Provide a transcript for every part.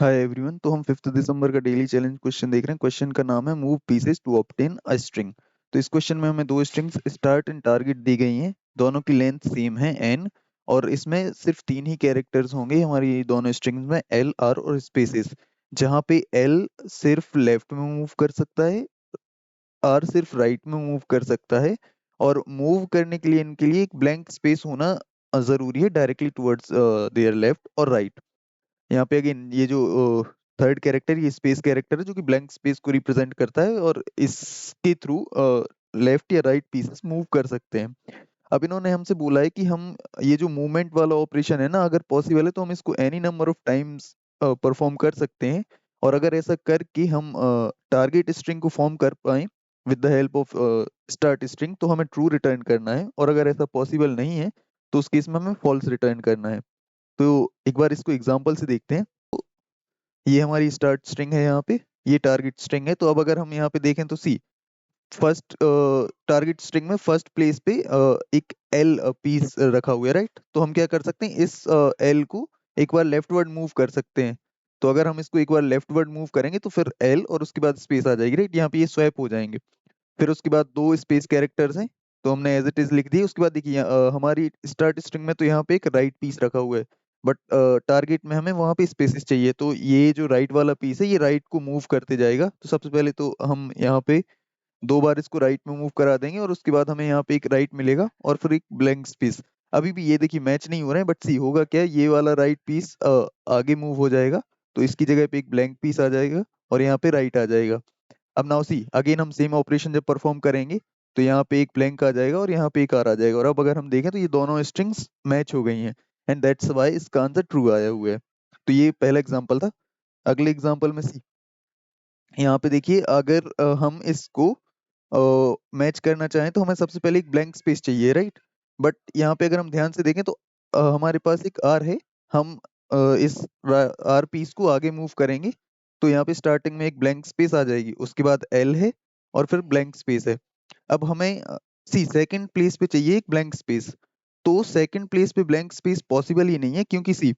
Hi everyone. तो हम 5 दिसंबर का डेली चैलेंज क्वेश्चन देख रहे हैं। क्वेश्चन का नाम है move pieces to obtain a string. तो इस क्वेश्चन में हमें दो स्ट्रिंग्स स्टार्ट एंड टारगेट दी गई हैं। दोनों की लेंथ सेम है n, और इसमें सिर्फ तीन ही कैरेक्टर्स होंगे हमारी दोनों स्ट्रिंग्स में, l, r और स्पेसेस। जहाँ पे l सिर्फ लेफ्ट में मूव कर सकता है, r सिर्फ राइट में मूव कर सकता है, और मूव करने के लिए इनके लिए एक ब्लैंक स्पेस होना जरूरी है डायरेक्टली टुवर्ड्स देयर लेफ्ट और राइट। यहाँ पे अगेन ये जो थर्ड कैरेक्टर, ये स्पेस कैरेक्टर है जो कि ब्लैंक स्पेस को रिप्रेजेंट करता है, और इसके थ्रू लेफ्ट या राइट पीसेस मूव कर सकते हैं। अब इन्होंने हमसे बोला है कि हम ये जो मूवमेंट वाला ऑपरेशन है ना, अगर पॉसिबल है तो हम इसको any number of times perform कर सकते हैं। और अगर ऐसा करके हम टारगेट स्ट्रिंग को फॉर्म कर पाए with the help of start string, तो हमें ट्रू रिटर्न करना है। और अगर ऐसा पॉसिबल नहीं है तो उस केस में हमें फॉल्स रिटर्न करना है। तो एक बार इसको एग्जांपल से देखते हैं। तो ये हमारी स्टार्ट स्ट्रिंग है, यहाँ पे ये टारगेट स्ट्रिंग है। तो अब अगर हम यहाँ पे देखें तो सी फर्स्ट टारगेट स्ट्रिंग में फर्स्ट प्लेस पे एक एल पीस रखा हुआ है, राइट। तो हम क्या कर सकते हैं, इस एल को एक बार लेफ्टवर्ड मूव कर सकते हैं। तो अगर हम इसको एक बार लेफ्टवर्ड मूव करेंगे तो फिर एल और उसके बाद स्पेस आ जाएगी, राइट। यहाँ पे ये स्वैप हो जाएंगे। फिर उसके बाद दो स्पेस कैरेक्टर्स हैं, तो हमने एज इट इज लिख दी। उसके बाद देखिए हमारी स्टार्ट स्ट्रिंग में तो यहाँ पे एक राइट पीस रखा हुआ है, बट टारगेट में हमें वहां पे स्पेसेस चाहिए। तो ये जो राइट वाला पीस है ये राइट को मूव करते जाएगा। तो सबसे पहले तो हम यहाँ पे दो बार इसको राइट में मूव करा देंगे, और उसके बाद हमें यहाँ पे एक राइट मिलेगा और फिर एक ब्लैंक स्पेस। अभी भी ये देखिए मैच नहीं हो रहे हैं, बट सी होगा क्या, ये वाला राइट पीस आगे मूव हो जाएगा, तो इसकी जगह पे एक ब्लैंक पीस आ जाएगा और यहाँ पे राइट आ जाएगा। अब नाउ सी अगेन हम सेम ऑपरेशन जब परफॉर्म करेंगे तो यहाँ पे एक ब्लैंक आ जाएगा और यहाँ पे एक आर आ जाएगा। और अब अगर हम देखें तो ये दोनों स्ट्रिंग्स मैच हो गई हैं, एंड दैट्स व्हाई इसका आंसर ट्रू आया हुआ है। तो ये पहला एग्जांपल था। अगले एग्जांपल में सी यहाँ पे देखिए, अगर हम इसको मैच करना चाहें तो हमें सबसे पहले एक ब्लैंक स्पेस चाहिए, राइट। बट यहाँ पे अगर हम ध्यान से देखें तो हमारे पास एक आर है। हम इस आर पीस को आगे मूव करेंगे तो यहाँ पे स्टार्टिंग में एक ब्लैंक स्पेस आ जाएगी, उसके बाद एल है और फिर ब्लैंक स्पेस है। अब हमें सी सेकंड प्लेस पे चाहिए एक ब्लैंक स्पेस। तो सेकंड प्लेस पे ब्लैंक स्पेस पॉसिबल ही नहीं है, क्योंकि सी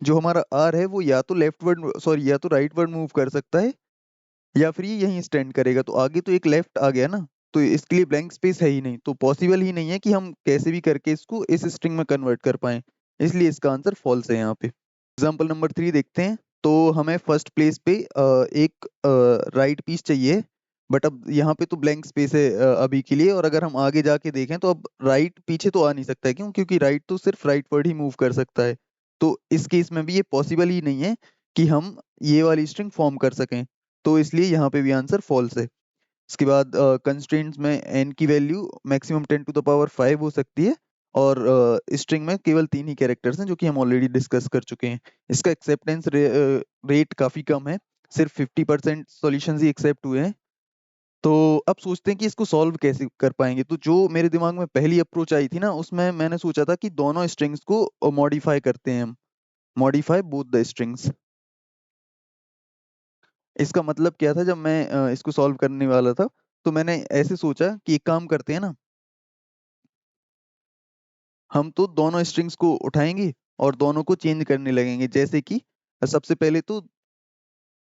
जो हमारा आर है वो या तो लेफ्टवर्ड सॉरी या तो राइटवर्ड मूव कर सकता है, या फिर ये यहीं स्टैंड करेगा। तो आगे तो एक लेफ्ट आ गया ना, तो इसके लिए ब्लैंक स्पेस है ही नहीं, तो पॉसिबल ही नहीं है कि हम कैसे भी करके इसको इस स्ट्रिंग में कन्वर्ट कर पाए। इसलिए इसका आंसर फॉल्स है यहाँ पे। एग्जाम्पल नंबर 3 देखते हैं। तो हमें फर्स्ट प्लेस पे एक राइट पीस चाहिए, बट अब यहाँ पे तो ब्लैंक स्पेस है अभी के लिए। और अगर हम आगे जाके देखें तो अब राइट पीछे तो आ नहीं सकता है, क्यों, क्योंकि राइट तो सिर्फ राइट वर्ड ही मूव कर सकता है। तो इस केस में भी ये पॉसिबल ही नहीं है कि हम ये वाली स्ट्रिंग फॉर्म कर सकें। तो इसलिए यहाँ पे भी आंसर फॉल्स है। इसके बाद कंस्ट्रेंट्स में n की वैल्यू मैक्सिमम 10⁵ हो सकती है, और स्ट्रिंग में केवल तीन ही कैरेक्टर्स हैं जो कि हम ऑलरेडी डिस्कस कर चुके हैं। इसका एक्सेप्टेंस रेट काफी कम है, सिर्फ 50% सॉल्यूशंस ही एक्सेप्ट हुए हैं। तो अब सोचते हैं कि इसको सॉल्व कैसे कर पाएंगे। तो जो मेरे दिमाग में पहली अप्रोच आई थी ना, उसमें मैंने सोचा था कि दोनों स्ट्रिंग्स को मॉडिफाई करते हैं हम, मॉडिफाई बोथ द स्ट्रिंग्स। इसका मतलब क्या था, जब मैं इसको सॉल्व करने वाला था तो मैंने ऐसे सोचा कि एक काम करते हैं ना, हम तो दोनों स्ट्रिंग्स को उठाएंगे और दोनों को चेंज करने लगेंगे। जैसे कि सबसे पहले तो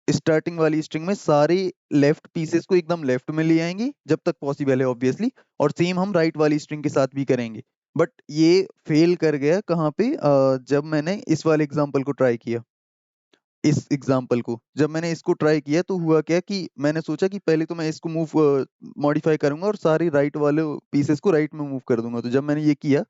स्टार्टिंग वाली स्ट्रिंग में सारे लेफ्ट पीसेस को एकदम लेफ्ट में ले आएंगे जब तक पॉसिबल है ऑब्वियसली, और सेम हम राइट वाली स्ट्रिंग के साथ भी करेंगे। बट ये फेल कर गया कहाँ पे, जब मैंने इस वाले एग्जांपल को ट्राई किया। इस एग्जाम्पल को जब मैंने इसको ट्राई किया तो हुआ क्या कि मैंने सोचा कि पहले तो मैं इसको मूव मॉडिफाई करूंगा और सारे राइट वाले पीसेस को राइट में मूव कर दूंगा। तो जब मैंने ये किया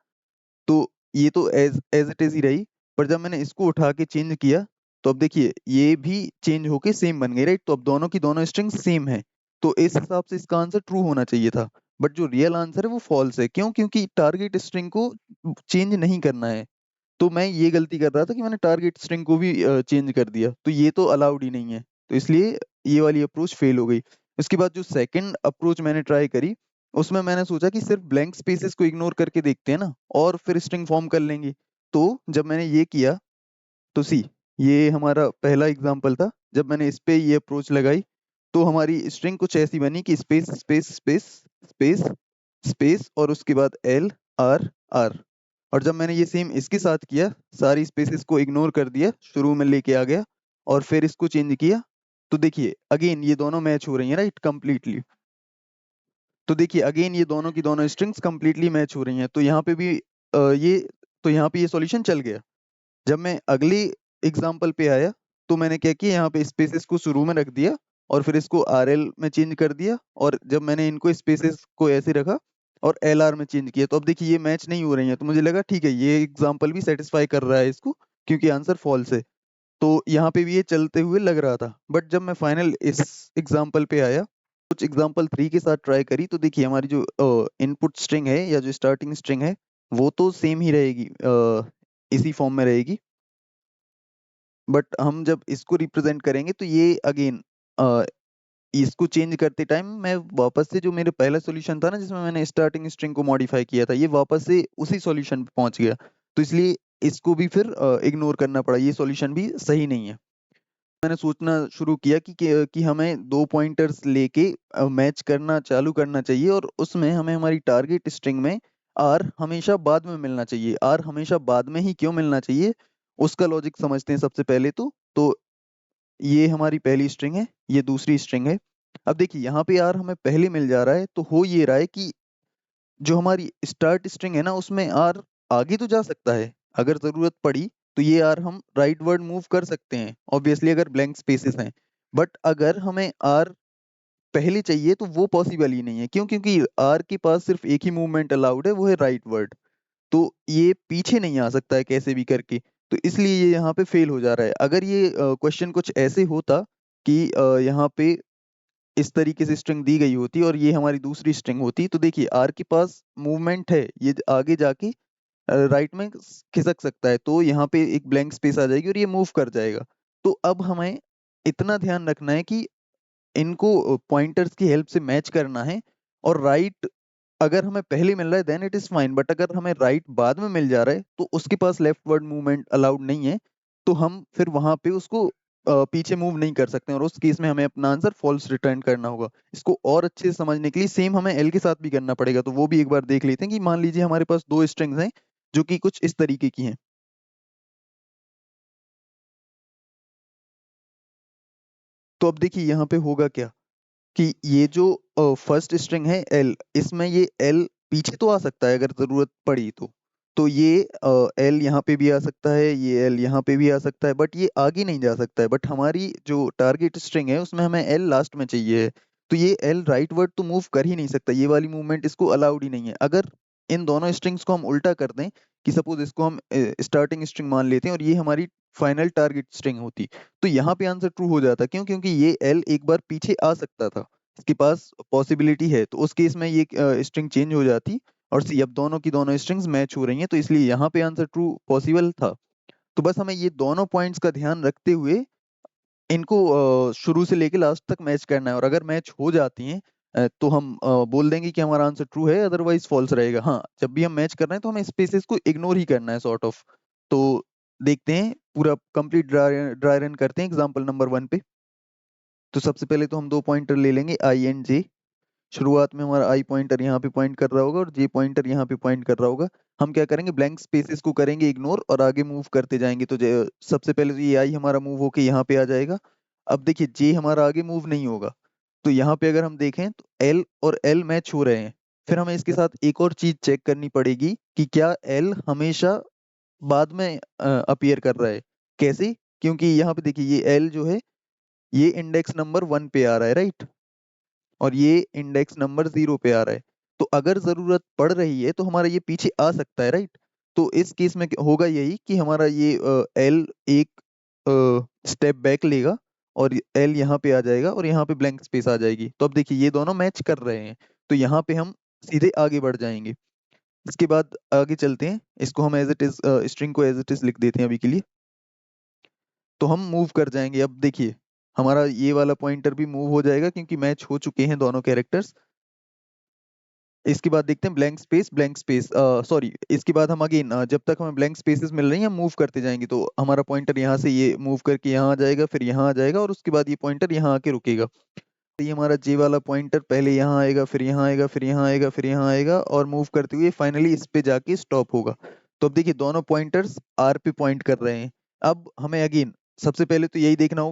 तो ये तो एज एज इट इज ही रही, पर जब मैंने इसको उठा के चेंज किया तो अब देखिए ये भी चेंज होके सेम बन गई, राइट। तो अब दोनों की दोनों स्ट्रिंग सेम है, तो इस हिसाब से इसका आंसर ट्रू होना चाहिए था। बट जो रियल आंसर है वो फॉल्स है। क्यों? क्योंकि टारगेट स्ट्रिंग को चेंज नहीं करना है। तो मैं ये गलती कर रहा था कि मैंने टारगेट स्ट्रिंग को भी चेंज कर दिया, तो ये तो अलाउड ही नहीं है। तो इसलिए ये वाली अप्रोच फेल हो गई। उसके बाद जो सेकंड अप्रोच मैंने ट्राई करी, उसमें मैंने सोचा कि सिर्फ ब्लैंक स्पेसेस को इग्नोर करके देखते हैं ना, और फिर स्ट्रिंग फॉर्म कर लेंगे। तो जब मैंने ये किया तो सी ये हमारा पहला एग्जाम्पल था। जब मैंने इस पे ये अप्रोच लगाई तो हमारी स्ट्रिंग कुछ ऐसी बनी कि space space space space space और उसके बाद एल आर आर। और जब मैंने ये सेम इसके साथ किया, सारी स्पेसेस को इग्नोर कर दिया, शुरू में लेके आ गया, और फिर इसको चेंज किया, तो देखिए अगेन ये दोनों मैच हो रही हैं, राइट, कंप्लीटली। तो देखिए अगेन ये दोनों की दोनों स्ट्रिंग्स कंप्लीटली मैच हो रही हैं, तो यहाँ पे भी ये तो यहाँ पे ये सॉल्यूशन चल गया। जब मैं अगली एग्जाम्पल पे आया, तो मैंने क्या किया, यहाँ पे स्पेसेस को शुरू में रख दिया और फिर इसको RL में चेंज कर दिया, और जब मैंने इनको स्पेसेस को ऐसे रखा और LR में चेंज किया, तो अब देखिए ये मैच नहीं हो रही है, तो मुझे लगा ठीक है ये एग्जाम्पल भी सेटिस्फाई कर रहा है इसको, क्योंकि आंसर फॉल्स है। तो यहाँ पे भी ये चलते हुए लग रहा था, बट जब मैं फाइनल इस एग्जाम्पल पे आया, कुछ एग्जाम्पल 3 के साथ ट्राई करी, तो देखिए हमारी जो इनपुट स्ट्रिंग है या जो स्टार्टिंग स्ट्रिंग है वो तो सेम ही रहेगी, इसी फॉर्म में रहेगी, बट हम जब इसको रिप्रेजेंट करेंगे तो ये अगेन इसको चेंज करते टाइम मैं वापस से जो मेरे पहला सॉल्यूशन था ना जिसमें मैंने स्टार्टिंग स्ट्रिंग को मॉडिफाई किया था, ये वापस से उसी सॉल्यूशन पे पहुंच गया, तो इसलिए इसको भी फिर इग्नोर करना पड़ा, ये सॉल्यूशन भी सही नहीं है। मैंने सोचना शुरू किया कि हमें 2 पॉइंटर्स लेके मैच करना चालू करना चाहिए, और उसमें हमें हमारी टारगेट स्ट्रिंग में R हमेशा बाद में मिलना चाहिए। R हमेशा बाद में ही क्यों मिलना चाहिए, उसका लॉजिक समझते हैं सबसे पहले तो ये हमारी पहली स्ट्रिंग है, ये दूसरी स्ट्रिंग है। अब देखिए यहाँ पे R हमें पहले मिल जा रहा है, तो हो ये रहा है कि जो हमारी स्टार्ट स्ट्रिंग है ना उसमें R आगे तो जा सकता है, अगर जरूरत पड़ी तो ये R हम राइट वर्ड मूव कर सकते हैं, ऑब्वियसली अगर ब्लैंक स्पेसेस हैं, बट अगर हमें R पहले चाहिए तो वो पॉसिबल ही नहीं है, क्यों, क्योंकि R के पास सिर्फ एक ही मूवमेंट अलाउड है, वो है राइट वर्ड, तो ये पीछे नहीं आ सकता है कैसे भी करके, तो इसलिए ये यहाँ पे फेल हो जा रहा है। अगर ये क्वेश्चन कुछ ऐसे होता कि यहाँ पे इस तरीके से स्ट्रिंग दी गई होती और ये हमारी दूसरी स्ट्रिंग होती, तो देखिए R के पास मूवमेंट है, ये आगे जाके राइट में खिसक सकता है, तो यहाँ पे एक ब्लैंक स्पेस आ जाएगी और ये मूव कर जाएगा। तो अब हमें इतना ध्यान रखना है कि इनको पॉइंटर्स की हेल्प से मैच करना है, और राइट अगर हमें पहले मिल रहा है then it is fine, but अगर हमें राइट बाद में मिल जा रहा है तो उसके पास लेफ्ट वर्ड मूवमेंट अलाउड नहीं है, तो हम फिर वहां पे उसको पीछे मूव नहीं कर सकते, और उस केस में हमें अपना आंसर फॉल्स रिटर्न करना होगा। इसको और अच्छे से समझने के लिए सेम हमें एल के साथ भी करना पड़ेगा, तो वो भी एक बार देख लेते हैं कि मान लीजिए हमारे पास दो स्ट्रिंग्स हैं जो कि कुछ इस तरीके की हैं। तो अब देखिए यहाँ पे होगा क्या कि ये जो फर्स्ट स्ट्रिंग है एल, इसमें ये एल पीछे तो आ सकता है अगर जरूरत पड़ी तो ये एल यहाँ पे भी आ सकता है, ये एल यहाँ पे भी आ सकता है, बट ये आगे नहीं जा सकता है, बट हमारी जो टारगेट स्ट्रिंग है उसमें हमें एल लास्ट में चाहिए है, तो ये एल राइट वर्ड तो मूव कर ही नहीं सकता, ये वाली मूवमेंट इसको अलाउड ही नहीं है। अगर इन दोनों स्ट्रिंग्स को हम उल्टा कर दें कि सपोज इसको हम स्टार्टिंग स्ट्रिंग मान लेते हैं और ये हमारी फाइनल टारगेट स्ट्रिंग होती, तो यहाँ पे आंसर ट्रू हो जाता, क्यों, क्योंकि ये एल एक बार पीछे आ सकता था, इसके पास पॉसिबिलिटी है, तो उस केस में ये स्ट्रिंग चेंज हो जाती, और सी अब दोनों की दोनों स्ट्रिंग्स मैच हो रही हैं, तो इसलिए यहाँ पे आंसर ट्रू पॉसिबल था। तो बस हमें ये दोनों पॉइंट्स का ध्यान रखते हुए इनको शुरू से लेके लास्ट तक मैच करना है, और अगर मैच हो जाती हैं तो हम बोल देंगे कि हमारा आंसर ट्रू है, अदरवाइज फॉल्स रहेगा। हाँ, जब भी हम मैच कर रहे हैं तो हमें स्पेसेस को इग्नोर ही करना है सॉर्ट ऑफ। तो देखते हैं, पूरा कंप्लीट ड्राई रन करते हैं एग्जाम्पल नंबर 1 पे। तो सबसे पहले तो हम दो पॉइंटर ले लेंगे आई एंड जे। शुरुआत में हमारा आई पॉइंटर यहाँ पे पॉइंट कर रहा होगा और जे पॉइंटर यहाँ पे पॉइंट कर रहा होगा। हम क्या करेंगे, ब्लैंक स्पेसेस को करेंगे इग्नोर और आगे मूव करते जाएंगे, तो सबसे पहले तो ये आई हमारा मूव होके यहाँ पे आ जाएगा। अब देखिए जे हमारा आगे मूव नहीं होगा, तो यहाँ पे अगर हम देखें तो एल और एल मैच हो रहे हैं। फिर हमें इसके साथ एक और चीज चेक करनी पड़ेगी कि क्या एल हमेशा बाद में अपीयर कर रहा है। कैसे, क्योंकि यहाँ पे देखिए ये एल जो है ये इंडेक्स नंबर 1 पे आ रहा है, राइट, और ये इंडेक्स नंबर 0 पे आ रहा है, तो अगर जरूरत पड़ रही है तो हमारा ये पीछे आ सकता है, राइट। तो इस केस में होगा यही कि हमारा ये एल एक स्टेप बैक लेगा और एल यहाँ पे आ जाएगा और यहाँ पे ब्लैंक स्पेस आ जाएगी, तो अब देखिए ये दोनों मैच कर रहे हैं, तो यहाँ पे हम सीधे आगे बढ़ जाएंगे। इसके बाद आगे चलते हैं, इसको हम एज इट इज स्ट्रिंग को एज इट इज लिख देते हैं अभी के लिए। तो हम मूव कर जाएंगे, अब देखिए हमारा ये वाला पॉइंटर भी मूव हो जाएगा क्योंकि मैच हो चुके हैं दोनों कैरेक्टर्स। इसके बाद देखते हैं ब्लैंक स्पेस सॉरी, इसके बाद हम अगेन जब तक हमें ब्लैंक स्पेसेस मिल रही हैं हम मूव करते जाएंगे, तो हमारा पॉइंटर यहाँ से ये मूव करके यहाँ आ जाएगा, फिर यहाँ आ जाएगा और उसके बाद ये पॉइंटर यहाँ आके रुकेगा। तो ये हमारा जे वाला पॉइंटर पहले यहाँ आएगा, फिर यहाँ आएगा, फिर यहाँ आएगा, फिर यहाँ आएगा और मूव करते हुए फाइनली इस पे जाके स्टॉप होगा। तो अब देखिए दोनों पॉइंटर्स आर पे पॉइंट कर रहे हैं। अब हमें अगेन सबसे पहले तो यही देखना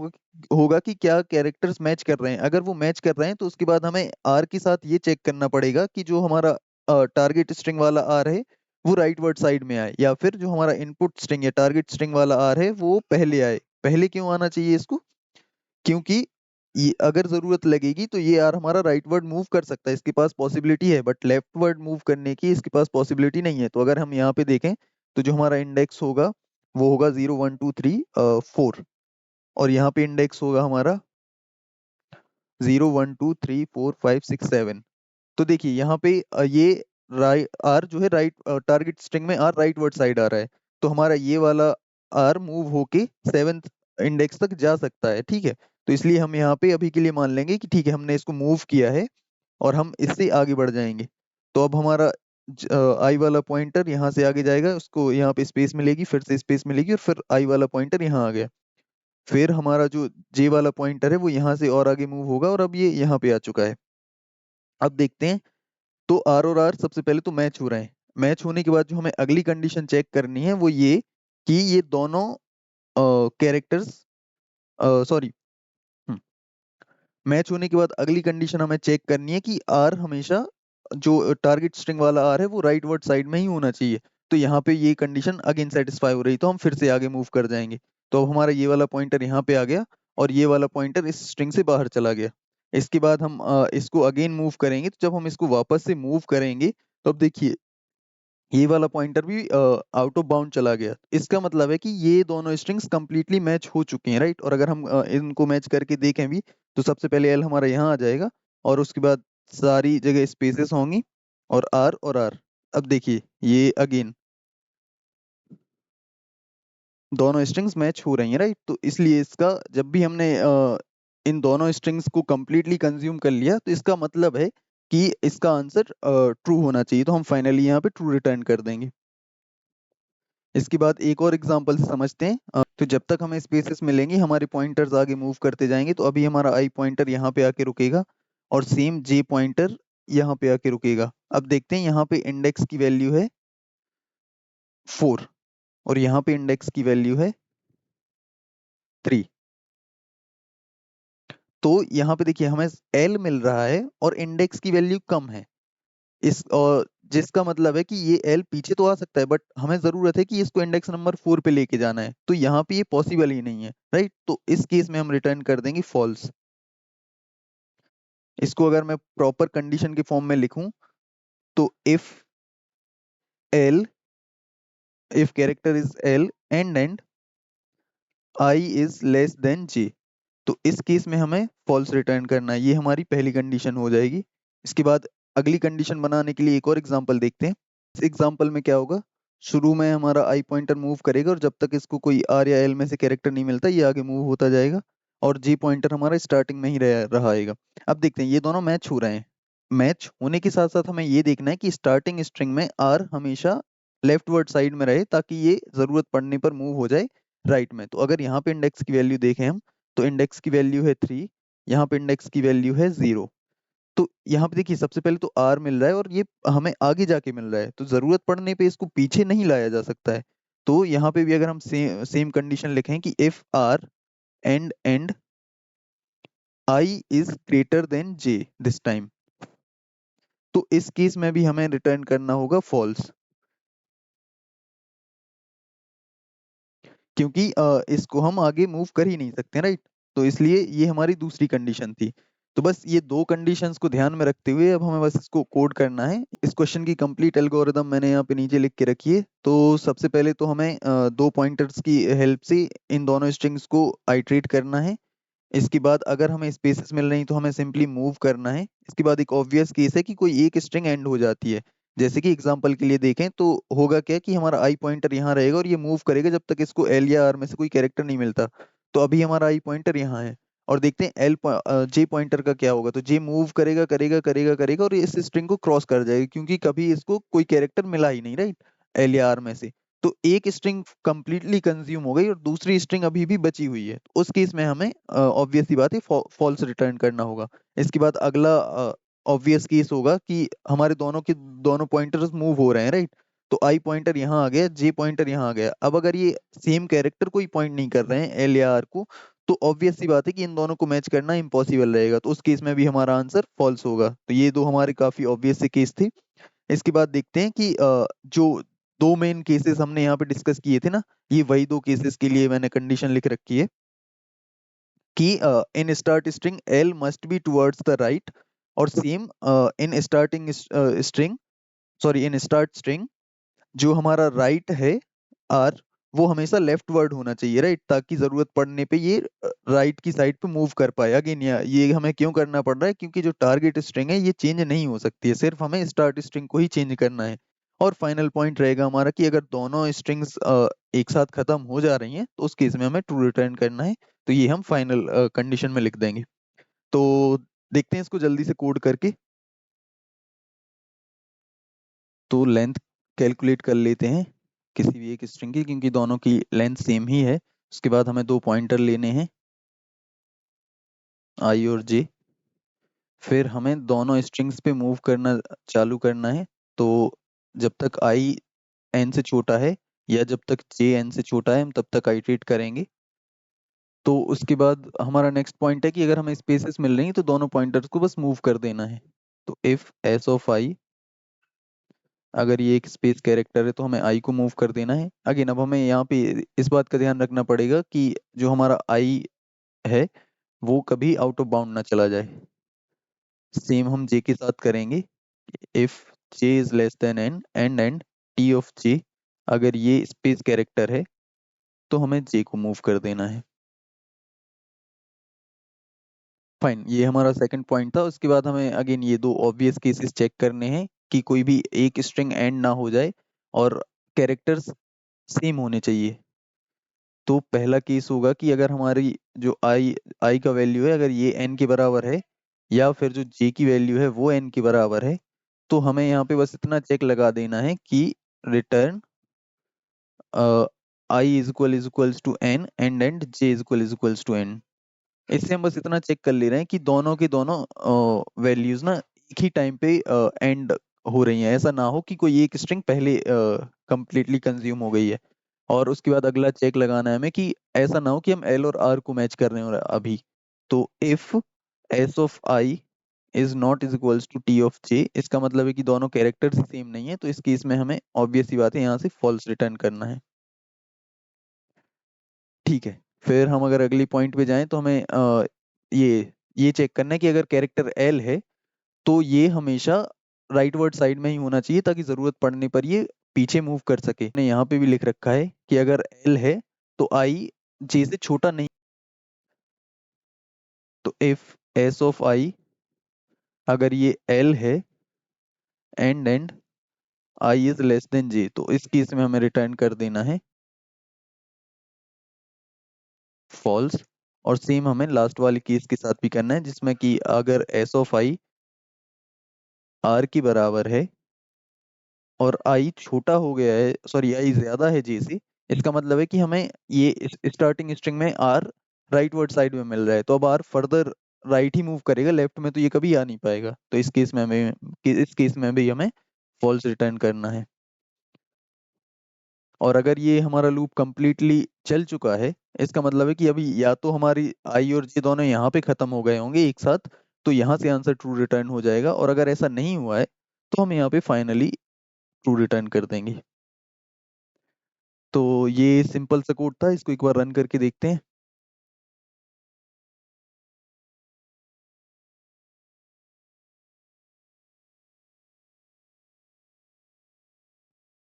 होगा कि क्या कैरेक्टर्स मैच कर रहे हैं। अगर वो मैच कर रहे हैं तो उसके बाद हमें आर के साथ ये चेक करना पड़ेगा कि जो हमारा टारगेट स्ट्रिंग वाला आर है वो राइट वर्ड साइड में आए, या फिर जो हमारा इनपुट स्ट्रिंग या टारगेट स्ट्रिंग वाला आर है वो पहले आए। पहले क्यों आना चाहिए इसको? क्योंकि ये अगर जरूरत लगेगी तो ये आर हमारा राइट वर्ड मूव कर सकता है, इसके पास पॉसिबिलिटी है, बट लेफ्ट वर्ड मूव करने की इसके पास पॉसिबिलिटी नहीं है। तो अगर हम यहाँ पे देखें तो जो हमारा इंडेक्स होगा वो होगा 0 1 2 3 4, और यहाँ पे इंडेक्स होगा हमारा 0 1 2 3 4 5 6 7। तो देखिए यहाँ पे ये राइट आर जो है राइट टारगेट स्ट्रिंग में आर राइट वर्ड साइड आ रहा है, तो हमारा ये वाला आर मूव होके 7th इंडेक्स तक जा सकता है। ठीक है, तो इसलिए हम यहाँ पे अभी के लिए मान लेंगे कि ठीक है हमने इसको मूव किया है और हम इससे आगे बढ़ जाएंगे। तो अब हमारा आई वाला पॉइंटर यहाँ से आगे जाएगा, उसको यहाँ पे स्पेस मिलेगी, फिर से स्पेस मिलेगी, और फिर आई वाला पॉइंटर यहाँ आ गया। फिर हमारा जो जे वाला पॉइंटर है वो यहाँ से और आगे मूव होगा, और अब ये यहाँ पे आ चुका है। अब देखते हैं, तो आर और आर सबसे पहले तो मैच हो रहे हैं। मैच होने के बाद जो हमें अगली कंडीशन चेक करनी है वो ये कि ये दोनों कैरेक्टर्स, सॉरी, मैच होने के बाद अगली कंडीशन हमें चेक करनी है कि आर हमेशा जो टारगेट स्ट्रिंग वाला आर है वो राइट वर्ड साइड में ही होना चाहिए। तो यहाँ पे ये कंडीशन अगेन सेटिस्फाई हो रही, तो हम फिर से आगे मूव कर जाएंगे। तो अब हमारा ये वाला पॉइंटर यहाँ पे आ गया और ये वाला पॉइंटर इस स्ट्रिंग से बाहर चला गया। इसके बाद हम इसको अगेन मूव करेंगे, तो जब हम इसको वापस से मूव करेंगे तो अब देखिए ये वाला पॉइंटर भी आउट ऑफ बाउंड चला गया। इसका मतलब है कि ये दोनों स्ट्रिंग्स कंप्लीटली मैच हो चुकी हैं, राइट। और अगर हम इनको मैच करके देखें भी तो सबसे पहले एल हमारा यहाँ आ जाएगा, और उसके बाद सारी जगह स्पेसेस होंगी, और आर। अब देखिए ये अगेन दोनों स्ट्रिंग्स मैच हो रही हैं, राइट। तो इसलिए इसका जब भी हमने इन दोनों स्ट्रिंग्स को कंप्लीटली कंज्यूम कर लिया तो इसका मतलब है कि इसका आंसर ट्रू होना चाहिए, तो हम फाइनली यहाँ पे ट्रू रिटर्न कर देंगे। इसके बाद एक और एग्जांपल से समझते हैं। तो जब तक हमें स्पेसेस मिलेंगी हमारे पॉइंटर्स आगे मूव करते जाएंगे। तो अभी हमारा आई पॉइंटर यहाँ पे आके रुकेगा और सेम जे पॉइंटर यहाँ पे आके रुकेगा। अब देखते हैं, यहाँ पे इंडेक्स की वैल्यू है 4 और यहाँ पे इंडेक्स की वैल्यू है 3। तो यहाँ पे देखिए हमें एल मिल रहा है और इंडेक्स की वैल्यू कम है, इस और जिसका मतलब है कि ये एल पीछे तो आ सकता है, बट हमें जरूरत है कि इसको इंडेक्स नंबर 4 पे लेके जाना है, तो यहाँ पे ये पॉसिबल ही नहीं है, राइट। तो इस केस में हम रिटर्न कर देंगे फॉल्स। इसको अगर मैं प्रॉपर कंडीशन के फॉर्म में लिखूं तो L if character is L and I is less than J, तो इस केस में हमें फॉल्स रिटर्न करना है। ये हमारी पहली कंडीशन हो जाएगी। इसके बाद अगली कंडीशन बनाने के लिए एक और एग्जांपल देखते हैं। इस एग्जांपल में क्या होगा, शुरू में हमारा आई पॉइंटर मूव करेगा और जब तक इसको कोई आर या एल में से कैरेक्टर नहीं मिलता ये आगे मूव होता जाएगा, और जी पॉइंटर हमारा स्टार्टिंग में ही रहा आएगा। अब देखते हैं ये दोनों मैच हो रहे हैं। मैच होने के साथ साथ हमें ये देखना है कि स्टार्टिंग स्ट्रिंग में आर हमेशा लेफ्ट वर्ड साइड में रहे, ताकि ये जरूरत पड़ने पर मूव हो जाए राइट में। तो अगर यहाँ पे इंडेक्स की वैल्यू देखें हम, तो इंडेक्स की वैल्यू है 3, यहाँ पे इंडेक्स की वैल्यू है 0। तो यहाँ पे देखिए सबसे पहले तो आर मिल रहा है और ये हमें आगे जाके मिल रहा है, तो जरूरत पड़ने पे इसको पीछे नहीं लाया जा सकता है। तो यहाँ पे भी अगर हम सेम कंडीशन लिखें कि if R and I is greater than J this time, तो इस केस में भी हमें रिटर्न करना होगा फॉल्स, क्योंकि इसको हम आगे मूव कर ही नहीं सकते, राइट। तो इसलिए ये हमारी दूसरी कंडीशन थी। तो बस ये दो कंडीशंस को ध्यान में रखते हुए अब हमें बस इसको कोड करना है। इस क्वेश्चन की कंप्लीट एल्गोरिदम मैंने यहाँ पे नीचे लिख के रखी है। तो सबसे पहले तो हमें दो पॉइंटर्स की हेल्प से इन दोनों स्ट्रिंग्स को आइट्रेट करना है। इसके बाद अगर हमें स्पेसेस मिल रही तो हमें सिंपली मूव करना है। इसके बाद एक ऑब्वियस केस है कि कोई एक स्ट्रिंग एंड हो जाती है। जैसे कि एग्जांपल के लिए देखें तो होगा क्या कि हमारा आई पॉइंटर यहाँ रहेगा और ये मूव करेगा जब तक इसको एल या आर में से कोई कैरेक्टर नहीं मिलता। तो अभी हमारा आई पॉइंटर यहाँ है, और देखते हैं एल जे पॉइंटर का क्या होगा। तो जे मूव करेगा करेगा करेगा करेगा और इस स्ट्रिंग को क्रॉस कर जाएगा, क्योंकि कभी इसको कोई कैरेक्टर मिला ही नहीं, राइट, एल या आर में से। तो एक स्ट्रिंग कंप्लीटली कंज्यूम हो गई और दूसरी स्ट्रिंग अभी भी बची हुई है, तो उस केस में हमें ऑब्वियस सी बात है फॉल्स रिटर्न करना होगा। इसके बाद अगला ऑब्वियस केस होगा कि हमारे दोनों के दोनों पॉइंटर्स मूव हो रहे हैं, राइट। तो आई पॉइंटर यहाँ आ गया, जे पॉइंटर यहाँ आ गया। अब अगर ये सेम कैरेक्टर कोई पॉइंट नहीं कर रहे हैं, एल या आर को, तो ऑब्वियस सी बात है कि इन दोनों को मैच करना इम्पॉसिबल रहेगा, तो उस केस में भी हमारा आंसर फॉल्स होगा। तो ये दो हमारे काफी ऑब्वियस से केस थे। इसके बाद देखते हैं कि जो दो मेन केसेस हमने यहाँ पे डिस्कस किए थे ना, ये वही दो केसेस के लिए मैंने कंडीशन लिख रखी है कि in start string L must be towards the right, और same in starting string, sorry in start string, जो हमारा राइट है आर, वो हमेशा लेफ्ट वर्ड होना चाहिए, राइट, ताकि जरूरत पड़ने पे ये राइट की साइड पे मूव कर पाए। अगेन ये हमें क्यों करना पड़ रहा है, क्योंकि जो टारगेट स्ट्रिंग है ये चेंज नहीं हो सकती है, सिर्फ हमें स्टार्ट स्ट्रिंग को ही चेंज करना है। और फाइनल पॉइंट रहेगा हमारा कि अगर दोनों स्ट्रिंग्स एक साथ खत्म हो जा रही हैं, तो उस केस में हमें ट्रू रिटर्न करना है। तो ये हम फाइनल कंडीशन में लिख देंगे। तो देखते हैं इसको जल्दी से कोड करके। तो लेंथ कैलकुलेट कर लेते हैं किसी भी एक स्ट्रिंग की, क्योंकि दोनों की लेंथ सेम ही है। उसके बाद हमें दो पॉइंटर लेने हैं, आई और जे। फिर हमें दोनों स्ट्रिंग्स पे मूव करना चालू करना है। तो जब तक आई एन से छोटा है, या जब तक जे एन से छोटा है, हम तब तक आइटरेट करेंगे। तो उसके बाद हमारा नेक्स्ट पॉइंट है कि अगर हमें स्पेसेस मिल रही हैं, तो दोनों पॉइंटर्स को बस मूव कर देना है। तो इफ एस ऑफ आई, अगर ये एक स्पेस कैरेक्टर है तो हमें आई को मूव कर देना है। अगेन अब हमें यहाँ पे इस बात का ध्यान रखना पड़ेगा कि जो हमारा आई है वो कभी आउट ऑफ बाउंड ना चला जाए। सेम हम जे के साथ करेंगे। If J is less than N and T of J, अगर ये स्पेस कैरेक्टर है तो हमें जे को मूव कर देना है। फाइन, ये हमारा सेकंड पॉइंट था। उसके बाद हमें अगेन ये दो ऑब्वियस केसेस चेक करने हैं कि कोई भी एक स्ट्रिंग एंड ना हो जाए और कैरेक्टर्स सेम होने चाहिए। तो पहला केस होगा कि अगर हमारी जो आई आई का वैल्यू है, अगर ये एन के बराबर है, या फिर जो जे की वैल्यू है वो एन के बराबर है, तो हमें यहाँ पे बस इतना चेक लगा देना है कि return I is equals to N and J is equals to N. इससे हम बस इतना चेक कर ले रहे हैं कि दोनों के दोनों वैल्यूज ना एक ही टाइम पे एंड हो रही हैं। ऐसा ना हो कि कोई एक स्ट्रिंग पहले कंप्लीटली कंज्यूम हो गई है। और उसके बाद अगला चेक लगाना है हमें कि ऐसा ना हो कि हम एल और आर को मैच कर रहे हो अभी। तो if S of I is not is equals to T of J, इसका मतलब है कि दोनों कैरेक्टर्स सेम नहीं है। तो इस केस में हमें ऑब्वियस सी बात है यहाँ से फॉल्स रिटर्न करना है। ठीक है, फिर हम अगर अगली पॉइंट पे जाएं तो हमें ये चेक करना है कि अगर कैरेक्टर एल है तो ये हमेशा राइट वर्ड साइड में ही होना चाहिए, ताकि जरूरत पड़ने पर ये पीछे मूव कर सके। ने यहाँ पे भी लिख रखा है कि अगर एल है तो आई जे से छोटा नहीं। तो इफ एस ऑफ आई, अगर ये एल है and I is less than J, तो इस केस में हमें रिटर्न कर देना है फॉल्स। और सेम हमें लास्ट वाले केस के साथ भी करना है, जिसमें कि अगर एस ऑफ आई आर की बराबर है और आई छोटा हो गया है, सॉरी आई ज्यादा है जे से, इसका मतलब है कि हमें ये स्टार्टिंग स्ट्रिंग में आर राइट वर्ड साइड में मिल रहा है, तो अब आर फर्दर राइट ही मूव करेगा, लेफ्ट में तो ये कभी आ नहीं पाएगा। तो इस केस में भी हमें फॉल्स रिटर्न करना है। और अगर ये हमारा लूप कंप्लीटली चल चुका है, इसका मतलब है कि अभी या तो हमारी आई और जे दोनों यहाँ पे खत्म हो गए होंगे एक साथ, तो यहाँ से आंसर ट्रू रिटर्न हो जाएगा। और अगर ऐसा नहीं हुआ है तो हम यहाँ पे फाइनली ट्रू रिटर्न कर देंगे। तो ये सिंपल सा कोड था, इसको एक बार रन करके देखते हैं।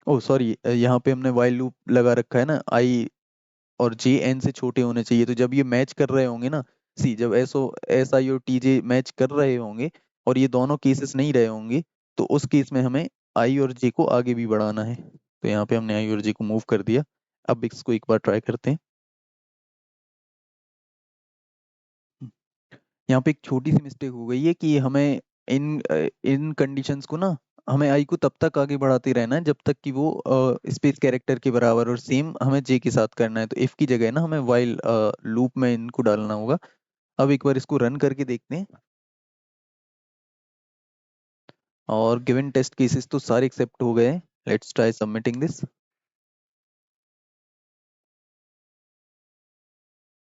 ओह सॉरी, यहाँ पे हमने वाइल लूप लगा रखा है ना, आई और जे एन से छोटे होने चाहिए। तो जब ये मैच कर रहे होंगे ना, सी जब एस आई और टी जे मैच कर रहे होंगे और ये दोनों केसेस नहीं रहे होंगे, तो उस केस में हमें आई और जे को आगे भी बढ़ाना है। तो यहाँ पे हमने आई और जे को मूव कर दिया। अब इसको एक बार ट्राई करते हैं। यहाँ पे एक छोटी सी मिस्टेक हो गई है कि हमें इन कंडीशंस को ना, हमें आई को तब तक आगे बढ़ाते रहना है जब तक कि वो स्पेस कैरेक्टर के बराबर, और सेम हमें जे के साथ करना है। तो इफ की जगह ना हमें वाइल लूप में इनको डालना होगा। अब एक बार इसको रन करके देखते हैं। और गिवन टेस्ट केसेस तो सारे एक्सेप्ट हो गए हैं। Let's try submitting this.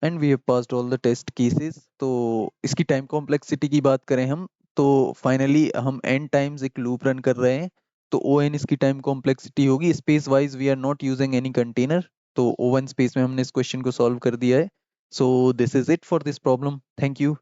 And we have passed all the test cases. तो इसकी टाइम कॉम्प्लेक्सिटी की बात करें हम, तो फाइनली हम n टाइम्स एक लूप रन कर रहे हैं, तो ओ एन इसकी टाइम कॉम्प्लेक्सिटी होगी। Space wise we are not using any container, तो O1 स्पेस में हमने इस क्वेश्चन को सॉल्व कर दिया है। So this is it for this problem. Thank you.